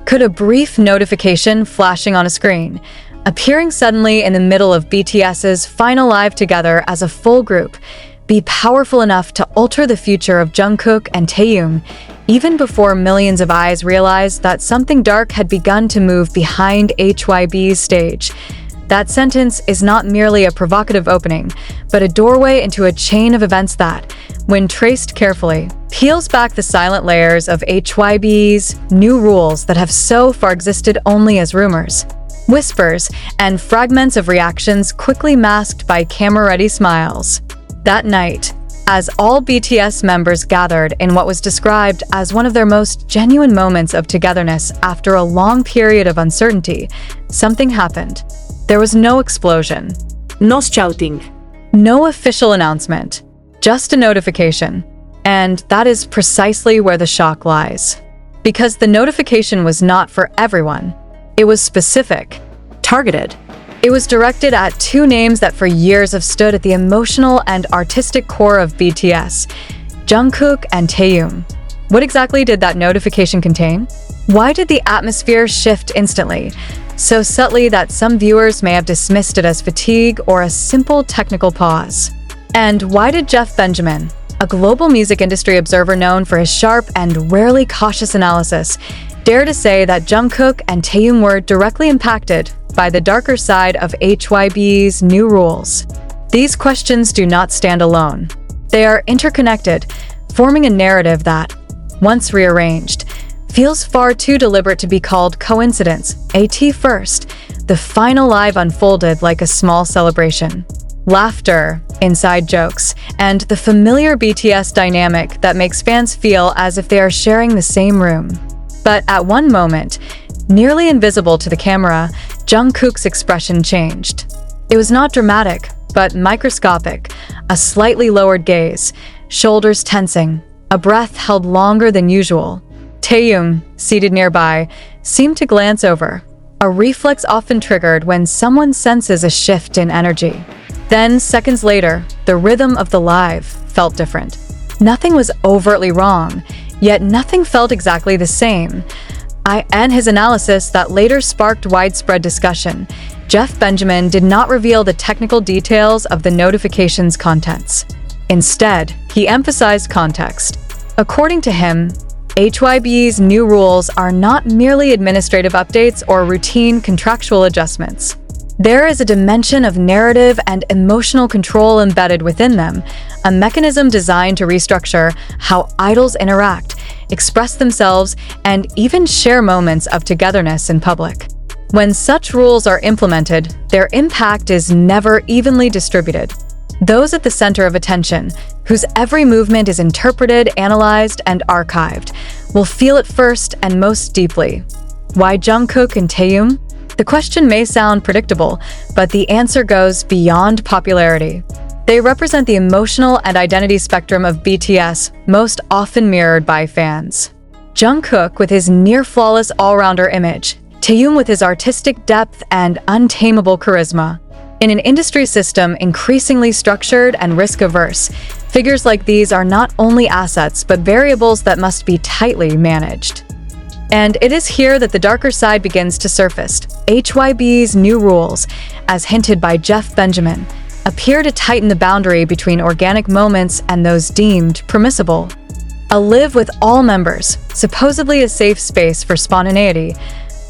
Could a brief notification flashing on a screen, appearing suddenly in the middle of BTS's final live together as a full group, be powerful enough to alter the future of Jungkook and Taehyung, even before millions of eyes realized that something dark had begun to move behind HYBE's stage? That sentence is not merely a provocative opening, but a doorway into a chain of events that, when traced carefully, peels back the silent layers of HYBE's new rules that have so far existed only as rumors, whispers, and fragments of reactions quickly masked by camera-ready smiles. That night, as all BTS members gathered in what was described as one of their most genuine moments of togetherness after a long period of uncertainty, something happened. There was no explosion. No shouting. No official announcement. Just a notification. And that is precisely where the shock lies. Because the notification was not for everyone. It was specific. Targeted. It was directed at two names that for years have stood at the emotional and artistic core of BTS, Jungkook and Taehyung. What exactly did that notification contain? Why did the atmosphere shift instantly, so subtly that some viewers may have dismissed it as fatigue or a simple technical pause? And why did Jeff Benjamin, a global music industry observer known for his sharp and rarely cautious analysis, dare to say that Jungkook and Taehyung were directly impacted by the darker side of HYBE's new rules? These questions do not stand alone. They are interconnected, forming a narrative that, once rearranged, feels far too deliberate to be called coincidence. At first, the final live unfolded like a small celebration. Laughter, inside jokes, and the familiar BTS dynamic that makes fans feel as if they are sharing the same room. But at one moment, nearly invisible to the camera, Jungkook's expression changed. It was not dramatic, but microscopic, a slightly lowered gaze, shoulders tensing, a breath held longer than usual. Taehyung, seated nearby, seemed to glance over, a reflex often triggered when someone senses a shift in energy. Then, seconds later, the rhythm of the live felt different. Nothing was overtly wrong, yet nothing felt exactly the same. And his analysis that later sparked widespread discussion. Jeff Benjamin did not reveal the technical details of the notification's contents. Instead, he emphasized context. According to him, HYBE's new rules are not merely administrative updates or routine contractual adjustments. There is a dimension of narrative and emotional control embedded within them, a mechanism designed to restructure how idols interact, express themselves, and even share moments of togetherness in public. When such rules are implemented, their impact is never evenly distributed. Those at the center of attention, whose every movement is interpreted, analyzed, and archived, will feel it first and most deeply. Why Jungkook and Taehyung? The question may sound predictable, but the answer goes beyond popularity. They represent the emotional and identity spectrum of BTS, most often mirrored by fans. Jungkook with his near-flawless all-rounder image, Taehyung with his artistic depth and untamable charisma. In an industry system increasingly structured and risk-averse, figures like these are not only assets but variables that must be tightly managed. And it is here that the darker side begins to surface. HYBE's new rules, as hinted by Jeff Benjamin, appear to tighten the boundary between organic moments and those deemed permissible. A live with all members, supposedly a safe space for spontaneity,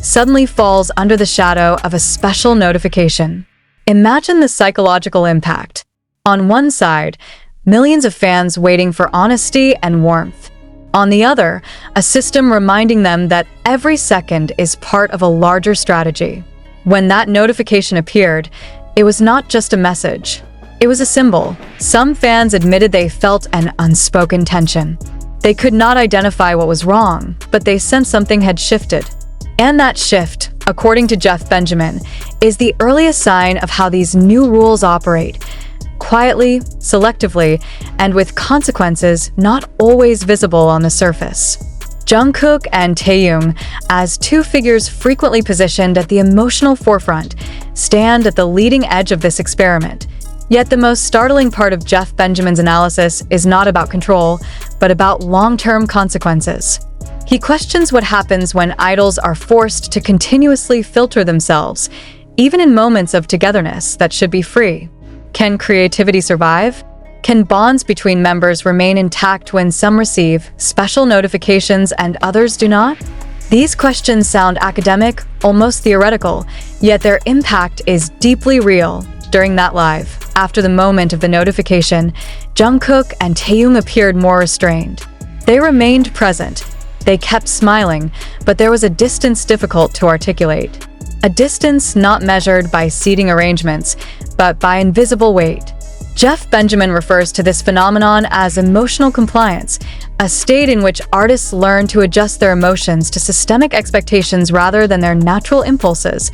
suddenly falls under the shadow of a special notification. Imagine the psychological impact. On one side, millions of fans waiting for honesty and warmth. On the other, a system reminding them that every second is part of a larger strategy. When that notification appeared, it was not just a message. It was a symbol. Some fans admitted they felt an unspoken tension. They could not identify what was wrong, but they sensed something had shifted. And that shift, according to Jeff Benjamin, is the earliest sign of how these new rules operate. Quietly, selectively, and with consequences not always visible on the surface. Jungkook and Taehyung, as two figures frequently positioned at the emotional forefront, stand at the leading edge of this experiment. Yet the most startling part of Jeff Benjamin's analysis is not about control, but about long-term consequences. He questions what happens when idols are forced to continuously filter themselves, even in moments of togetherness that should be free. Can creativity survive? Can bonds between members remain intact when some receive special notifications and others do not? These questions sound academic, almost theoretical, yet their impact is deeply real. During that live, after the moment of the notification, Jungkook and Taehyung appeared more restrained. They remained present. They kept smiling, but there was a distance difficult to articulate. A distance not measured by seating arrangements, but by invisible weight. Jeff Benjamin refers to this phenomenon as emotional compliance, a state in which artists learn to adjust their emotions to systemic expectations rather than their natural impulses.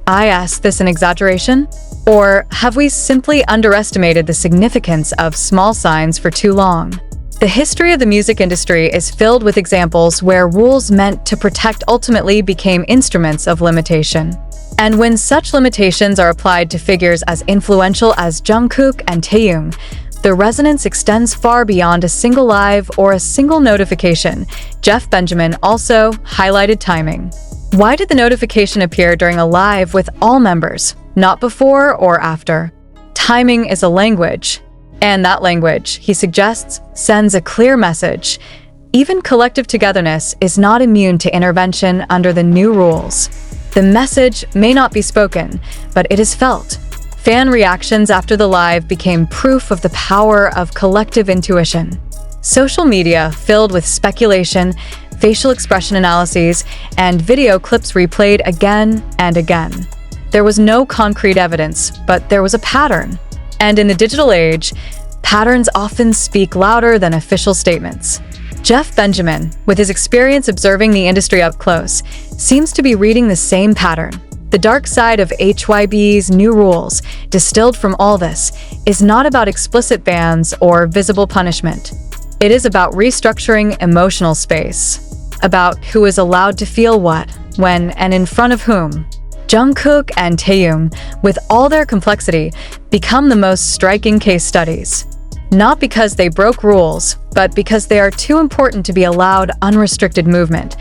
I ask this an exaggeration? Or have we simply underestimated the significance of small signs for too long? The history of the music industry is filled with examples where rules meant to protect ultimately became instruments of limitation. And when such limitations are applied to figures as influential as Jungkook and Taehyung, the resonance extends far beyond a single live or a single notification. Jeff Benjamin also highlighted timing. Why did the notification appear during a live with all members, not before or after? Timing is a language, and that language, he suggests, sends a clear message. Even collective togetherness is not immune to intervention under the new rules. The message may not be spoken, but it is felt. Fan reactions after the live became proof of the power of collective intuition. Social media, filled with speculation, facial expression analyses, and video clips replayed again and again. There was no concrete evidence, but there was a pattern. And in the digital age, patterns often speak louder than official statements. Jeff Benjamin, with his experience observing the industry up close, seems to be reading the same pattern. The dark side of HYBE's new rules, distilled from all this, is not about explicit bans or visible punishment. It is about restructuring emotional space, about who is allowed to feel what, when, and in front of whom. Jungkook and Taehyung, with all their complexity, become the most striking case studies. Not because they broke rules, but because they are too important to be allowed unrestricted movement.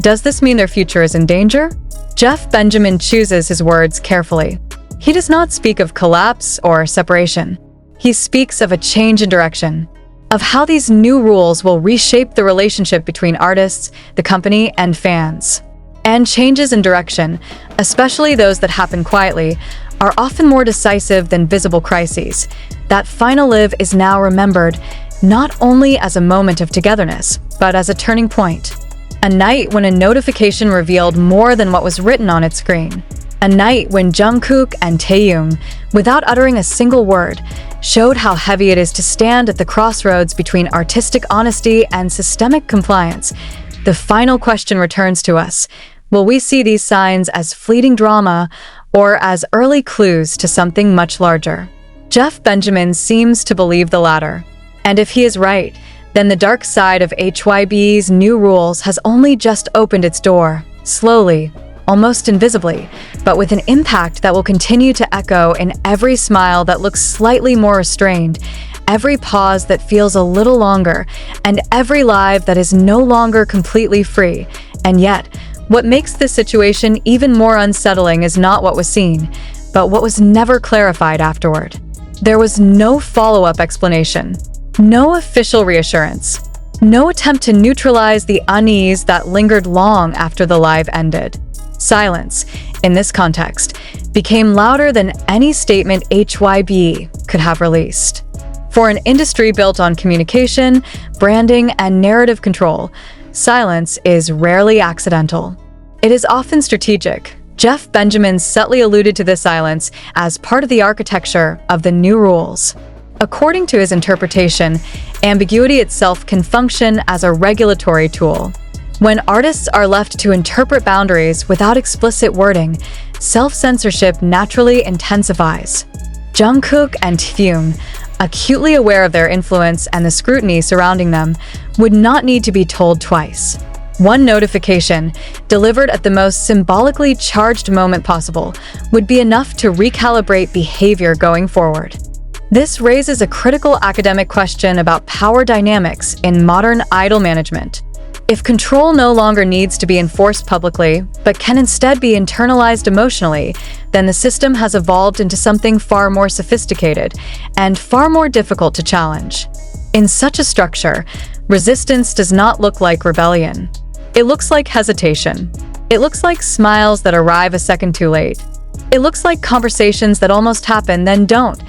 Does this mean their future is in danger? Jeff Benjamin chooses his words carefully. He does not speak of collapse or separation. He speaks of a change in direction, of how these new rules will reshape the relationship between artists, the company, and fans. And changes in direction, especially those that happen quietly, are often more decisive than visible crises. That final live is now remembered not only as a moment of togetherness, but as a turning point. A night when a notification revealed more than what was written on its screen. A night when Jungkook and Taehyung, without uttering a single word, showed how heavy it is to stand at the crossroads between artistic honesty and systemic compliance. The final question returns to us. Will we see these signs as fleeting drama or as early clues to something much larger? Jeff Benjamin seems to believe the latter. And if he is right, then the dark side of HYBE's new rules has only just opened its door, slowly, almost invisibly, but with an impact that will continue to echo in every smile that looks slightly more restrained, every pause that feels a little longer, and every live that is no longer completely free. And yet, what makes this situation even more unsettling is not what was seen, but what was never clarified afterward. There was no follow-up explanation, no official reassurance, no attempt to neutralize the unease that lingered long after the live ended. Silence, in this context, became louder than any statement HYBE could have released. For an industry built on communication, branding, and narrative control, silence is rarely accidental. It is often strategic. Jeff Benjamin subtly alluded to this silence as part of the architecture of the new rules. According to his interpretation, ambiguity itself can function as a regulatory tool. When artists are left to interpret boundaries without explicit wording, self-censorship naturally intensifies. Jungkook and Taehyung, acutely aware of their influence and the scrutiny surrounding them, would not need to be told twice. One notification, delivered at the most symbolically charged moment possible, would be enough to recalibrate behavior going forward. This raises a critical academic question about power dynamics in modern idol management. If control no longer needs to be enforced publicly, but can instead be internalized emotionally, then the system has evolved into something far more sophisticated and far more difficult to challenge. In such a structure, resistance does not look like rebellion. It looks like hesitation. It looks like smiles that arrive a second too late. It looks like conversations that almost happen then don't.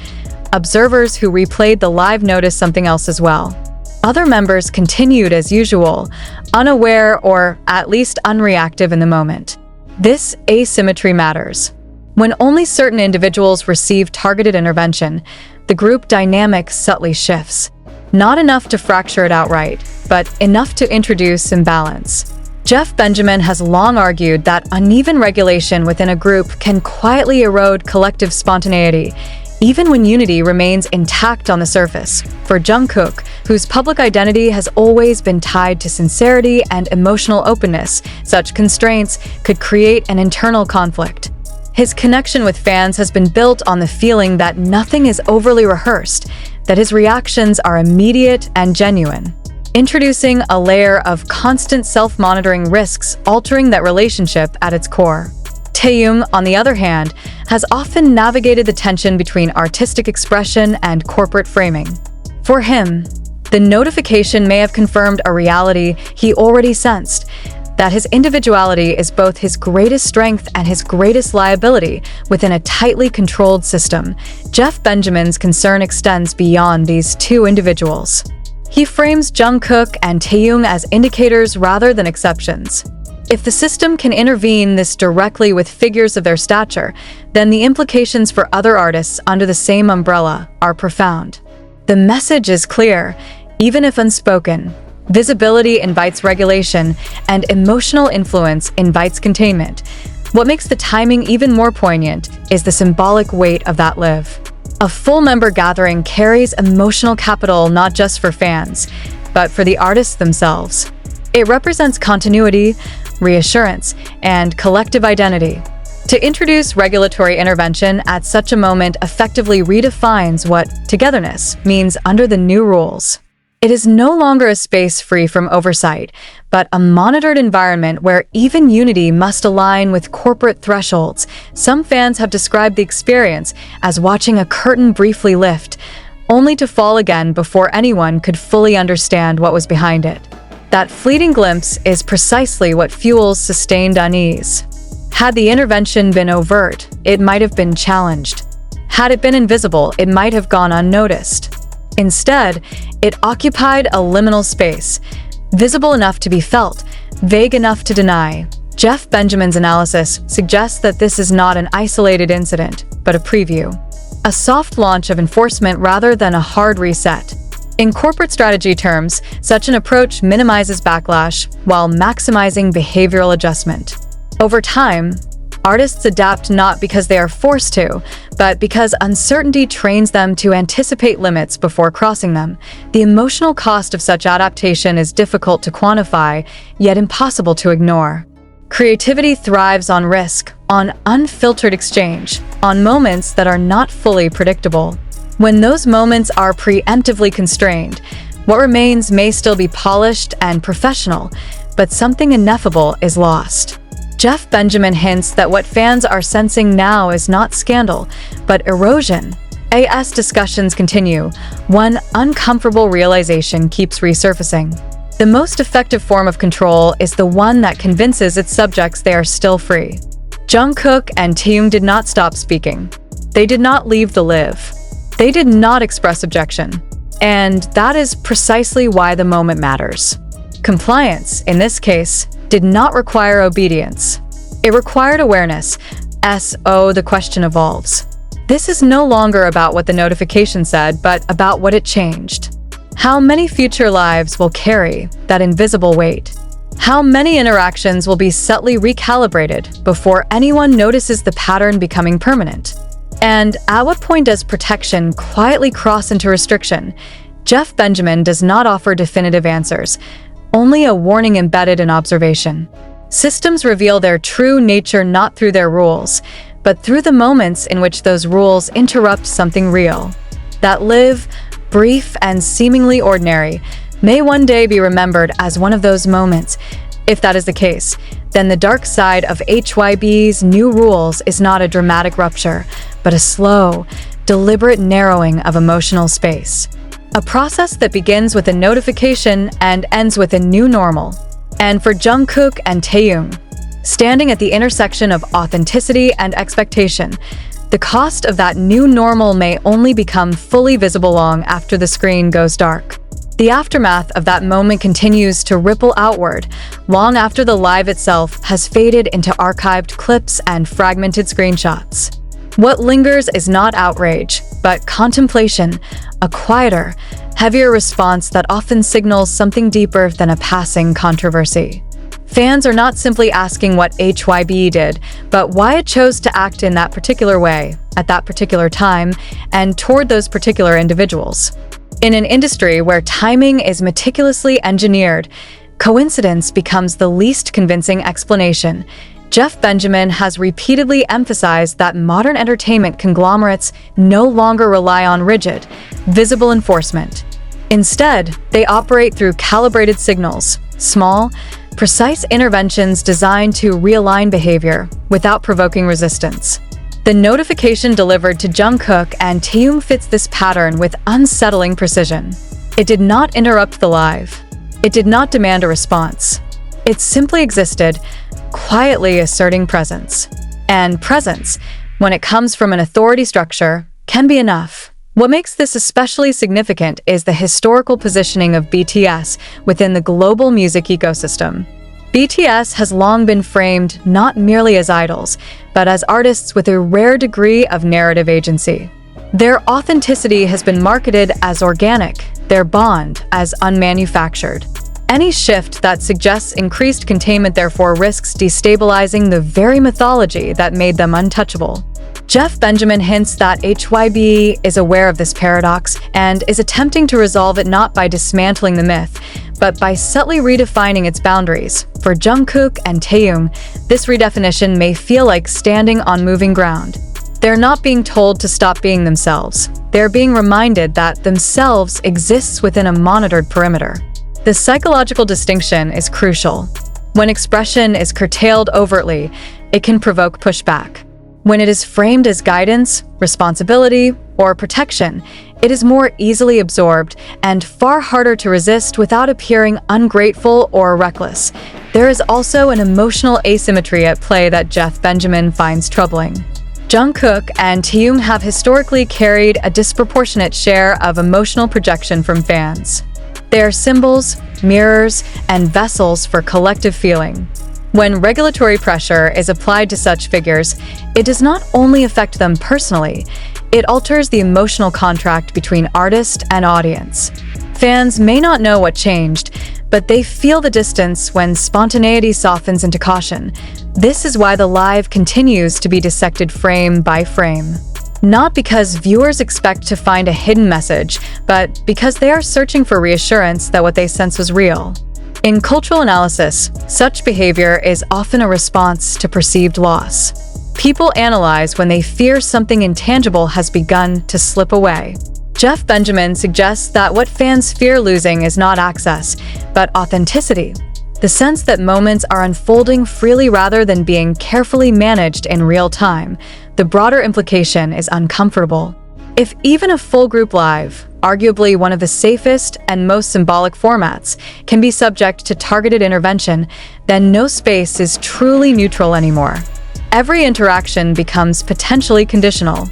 Observers who replayed the live noticed something else as well. Other members continued as usual, unaware or at least unreactive in the moment. This asymmetry matters. When only certain individuals receive targeted intervention, the group dynamic subtly shifts. Not enough to fracture it outright, but enough to introduce imbalance. Jeff Benjamin has long argued that uneven regulation within a group can quietly erode collective spontaneity, even when unity remains intact on the surface. For Jungkook, whose public identity has always been tied to sincerity and emotional openness, such constraints could create an internal conflict. His connection with fans has been built on the feeling that nothing is overly rehearsed, that his reactions are immediate and genuine. Introducing a layer of constant self-monitoring risks altering that relationship at its core. Taehyung, on the other hand, has often navigated the tension between artistic expression and corporate framing. For him, the notification may have confirmed a reality he already sensed, that his individuality is both his greatest strength and his greatest liability within a tightly controlled system. Jeff Benjamin's concern extends beyond these two individuals. He frames Jungkook and Taehyung as indicators rather than exceptions. If the system can intervene this directly with figures of their stature, then the implications for other artists under the same umbrella are profound. The message is clear, even if unspoken. Visibility invites regulation, and emotional influence invites containment. What makes the timing even more poignant is the symbolic weight of that live. A full member gathering carries emotional capital not just for fans, but for the artists themselves. It represents continuity, reassurance, and collective identity. To introduce regulatory intervention at such a moment effectively redefines what togetherness means under the new rules. It is no longer a space free from oversight, but a monitored environment where even unity must align with corporate thresholds. Some fans have described the experience as watching a curtain briefly lift, only to fall again before anyone could fully understand what was behind it. That fleeting glimpse is precisely what fuels sustained unease. Had the intervention been overt, it might have been challenged. Had it been invisible, it might have gone unnoticed. Instead, it occupied a liminal space, visible enough to be felt, vague enough to deny. Jeff Benjamin's analysis suggests that this is not an isolated incident, but a preview. A soft launch of enforcement rather than a hard reset. In corporate strategy terms, such an approach minimizes backlash while maximizing behavioral adjustment. Over time, artists adapt not because they are forced to, but because uncertainty trains them to anticipate limits before crossing them. The emotional cost of such adaptation is difficult to quantify, yet impossible to ignore. Creativity thrives on risk, on unfiltered exchange, on moments that are not fully predictable. When those moments are preemptively constrained, what remains may still be polished and professional, but something ineffable is lost. Jeff Benjamin hints that what fans are sensing now is not scandal, but erosion. As discussions continue, one uncomfortable realization keeps resurfacing. The most effective form of control is the one that convinces its subjects they are still free. Jungkook and Taehyung did not stop speaking. They did not leave the live. They did not express objection. And that is precisely why the moment matters. Compliance, in this case, did not require obedience. It required awareness. The question evolves. This is no longer about what the notification said, but about what it changed. How many future lives will carry that invisible weight? How many interactions will be subtly recalibrated before anyone notices the pattern becoming permanent? And at what point does protection quietly cross into restriction? Jeff Benjamin does not offer definitive answers, only a warning embedded in observation. Systems reveal their true nature not through their rules, but through the moments in which those rules interrupt something real. That live, brief, and seemingly ordinary may one day be remembered as one of those moments. If that is the case, then the dark side of HYBE's new rules is not a dramatic rupture, but a slow, deliberate narrowing of emotional space. A process that begins with a notification and ends with a new normal. And for Jungkook and Taehyung, standing at the intersection of authenticity and expectation, the cost of that new normal may only become fully visible long after the screen goes dark. The aftermath of that moment continues to ripple outward, long after the live itself has faded into archived clips and fragmented screenshots. What lingers is not outrage, but contemplation, a quieter, heavier response that often signals something deeper than a passing controversy. Fans are not simply asking what HYBE did, but why it chose to act in that particular way, at that particular time, and toward those particular individuals. In an industry where timing is meticulously engineered, coincidence becomes the least convincing explanation. Jeff Benjamin has repeatedly emphasized that modern entertainment conglomerates no longer rely on rigid, visible enforcement. Instead, they operate through calibrated signals, small, precise interventions designed to realign behavior without provoking resistance. The notification delivered to Jungkook and Taehyung fits this pattern with unsettling precision. It did not interrupt the live. It did not demand a response. It simply existed, quietly asserting presence. And presence, when it comes from an authority structure, can be enough. What makes this especially significant is the historical positioning of BTS within the global music ecosystem. BTS has long been framed not merely as idols, but as artists with a rare degree of narrative agency. Their authenticity has been marketed as organic, their bond as unmanufactured. Any shift that suggests increased containment therefore risks destabilizing the very mythology that made them untouchable. Jeff Benjamin hints that HYBE is aware of this paradox and is attempting to resolve it not by dismantling the myth, but by subtly redefining its boundaries. For Jungkook and Taehyung, this redefinition may feel like standing on moving ground. They're not being told to stop being themselves. They're being reminded that themselves exists within a monitored perimeter. The psychological distinction is crucial. When expression is curtailed overtly, it can provoke pushback. When it is framed as guidance, responsibility, or protection, it is more easily absorbed and far harder to resist without appearing ungrateful or reckless. There is also an emotional asymmetry at play that Jeff Benjamin finds troubling. Jungkook and Taehyung have historically carried a disproportionate share of emotional projection from fans. They are symbols, mirrors, and vessels for collective feeling. When regulatory pressure is applied to such figures, it does not only affect them personally, it alters the emotional contract between artist and audience. Fans may not know what changed, but they feel the distance when spontaneity softens into caution. This is why the live continues to be dissected frame by frame. Not because viewers expect to find a hidden message, but because they are searching for reassurance that what they sense was real. In cultural analysis, such behavior is often a response to perceived loss. People analyze when they fear something intangible has begun to slip away. Jeff Benjamin suggests that what fans fear losing is not access, but authenticity. The sense that moments are unfolding freely rather than being carefully managed in real time. The broader implication is uncomfortable. If even a full group live, arguably one of the safest and most symbolic formats, can be subject to targeted intervention, then no space is truly neutral anymore. Every interaction becomes potentially conditional.